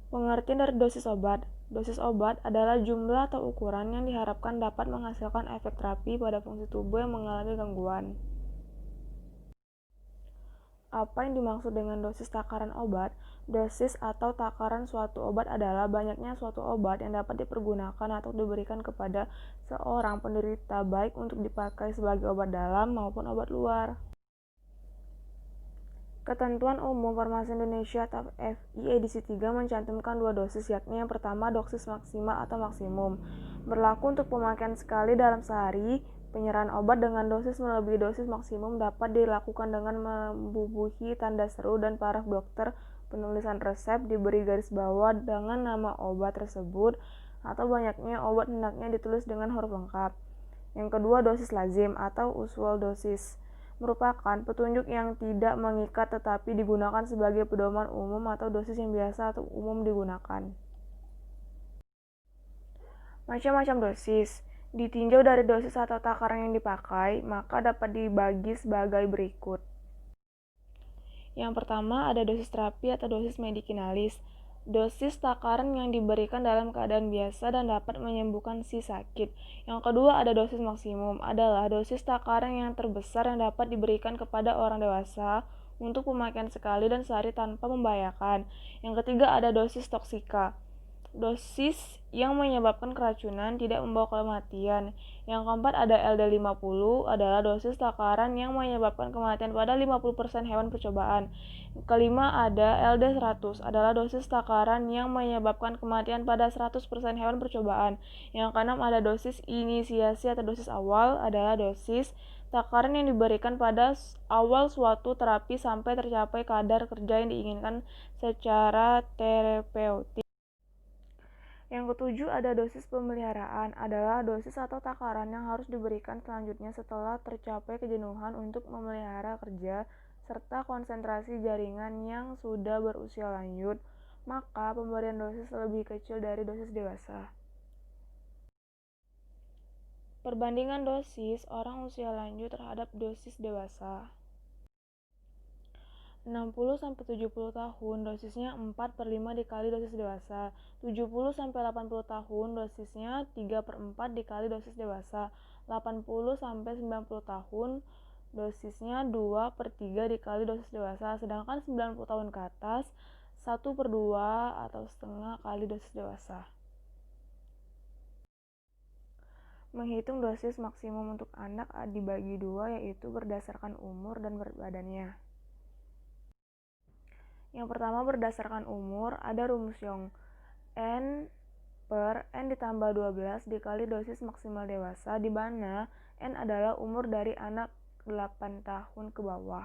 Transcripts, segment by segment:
Pengertian dari dosis obat. Dosis obat adalah jumlah atau ukuran yang diharapkan dapat menghasilkan efek terapi pada fungsi tubuh yang mengalami gangguan. Apa yang dimaksud dengan dosis takaran obat? Dosis atau takaran suatu obat adalah banyaknya suatu obat yang dapat dipergunakan atau diberikan kepada seorang penderita baik untuk dipakai sebagai obat dalam maupun obat luar. Ketentuan Umum Farmasi Indonesia atau FI edisi 3 mencantumkan dua dosis, yakni yang pertama dosis maksimal atau maksimum, berlaku untuk pemakaian sekali dalam sehari. Penyerahan obat dengan dosis melebihi dosis maksimum dapat dilakukan dengan membubuhi tanda seru dan paraf dokter. Penulisan resep diberi garis bawah dengan nama obat tersebut atau banyaknya obat hendaknya ditulis dengan huruf lengkap. Yang kedua, dosis lazim atau usual dosis merupakan petunjuk yang tidak mengikat tetapi digunakan sebagai pedoman umum atau dosis yang biasa atau umum digunakan. Macam-macam dosis. Ditinjau dari dosis atau takaran yang dipakai, maka dapat dibagi sebagai berikut. Yang pertama ada dosis terapi atau dosis medikinalis. Dosis takaran yang diberikan dalam keadaan biasa dan dapat menyembuhkan si sakit. Yang kedua ada dosis maksimum, adalah dosis takaran yang terbesar yang dapat diberikan kepada orang dewasa untuk pemakaian sekali dan sehari tanpa membahayakan. Yang ketiga ada dosis toksika. Dosis yang menyebabkan keracunan tidak membawa kematian. Yang keempat ada LD50, adalah dosis takaran yang menyebabkan kematian pada 50% hewan percobaan. Kelima ada LD100, adalah dosis takaran yang menyebabkan kematian pada 100% hewan percobaan. Yang keenam ada dosis inisiasi atau dosis awal, adalah dosis takaran yang diberikan pada awal suatu terapi sampai tercapai kadar kerja yang diinginkan secara terapeutik. Yang ketujuh ada dosis pemeliharaan, adalah dosis atau takaran yang harus diberikan selanjutnya setelah tercapai kejenuhan untuk memelihara kerja serta konsentrasi jaringan yang sudah berusia lanjut, maka pemberian dosis lebih kecil dari dosis dewasa. Perbandingan dosis orang usia lanjut terhadap dosis dewasa. 60-70 tahun dosisnya 4/5 dikali dosis dewasa. 70-80 tahun dosisnya 3/4 dikali dosis dewasa. 80-90 tahun dosisnya 2/3 dikali dosis dewasa. Sedangkan 90 tahun ke atas 1/2 atau setengah kali dosis dewasa. Menghitung dosis maksimum untuk anak dibagi dua, yaitu berdasarkan umur dan berat badannya. Yang pertama berdasarkan umur, ada rumus Young. N per N ditambah 12 dikali dosis maksimal dewasa, di mana N adalah umur dari anak 8 tahun ke bawah.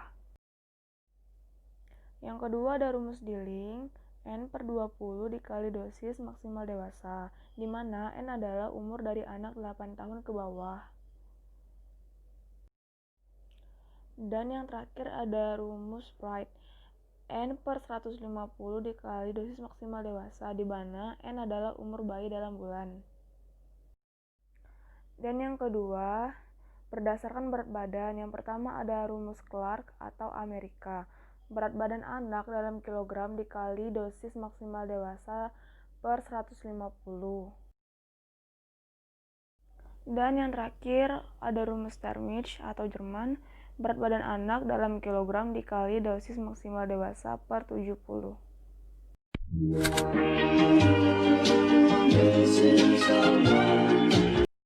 Yang kedua ada rumus Dilling. N per 20 dikali dosis maksimal dewasa, di mana N adalah umur dari anak 8 tahun ke bawah. Dan yang terakhir ada rumus Wright. N per 150 dikali dosis maksimal dewasa, di mana N adalah umur bayi dalam bulan. Dan yang kedua, berdasarkan berat badan. Yang pertama ada rumus Clark atau Amerika. Berat badan anak dalam kilogram dikali dosis maksimal dewasa per 150. Dan yang terakhir ada rumus Termich atau Jerman. Berat badan anak dalam kilogram dikali dosis maksimal dewasa per 70.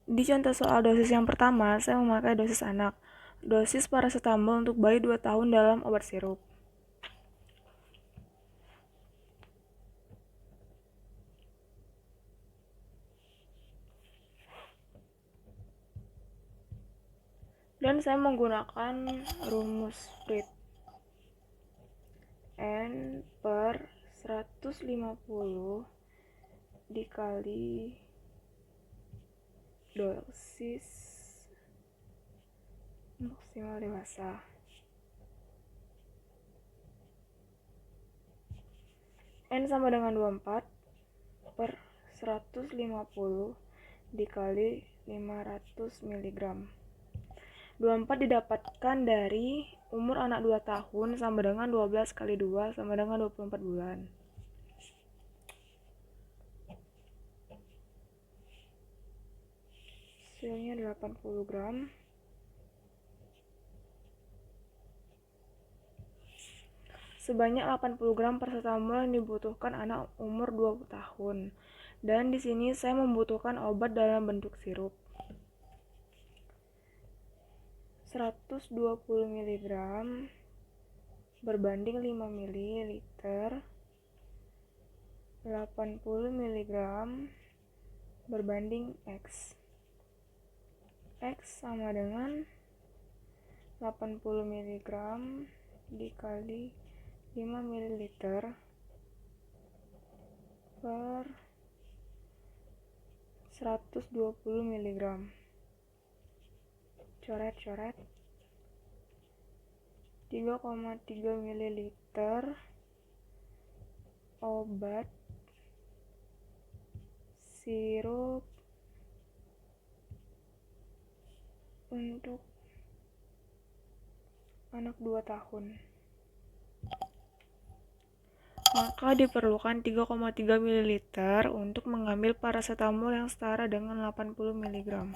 Di contoh soal dosis yang pertama, saya memakai dosis anak. Dosis paracetamol untuk bayi 2 tahun dalam obat sirup. Dan saya menggunakan rumus Split. N per 150 dikali dosis maksimal dewasa. N sama dengan 24 per 150 dikali 500 mg. 24 didapatkan dari umur anak 2 tahun sama dengan 12 kali 2 sama dengan 24 bulan. hasilnya 80 gram. Sebanyak 80 gram paracetamol yang dibutuhkan anak umur 20 tahun. Dan di sini saya membutuhkan obat dalam bentuk sirup. 120 mg berbanding 5 ml. 80 mg berbanding X. X sama dengan 80 mg dikali 5 ml per 120 mg. Coret-coret. 3,3 ml obat sirup untuk anak 2 tahun. Maka diperlukan 3,3 ml untuk mengambil paracetamol yang setara dengan 80 mg.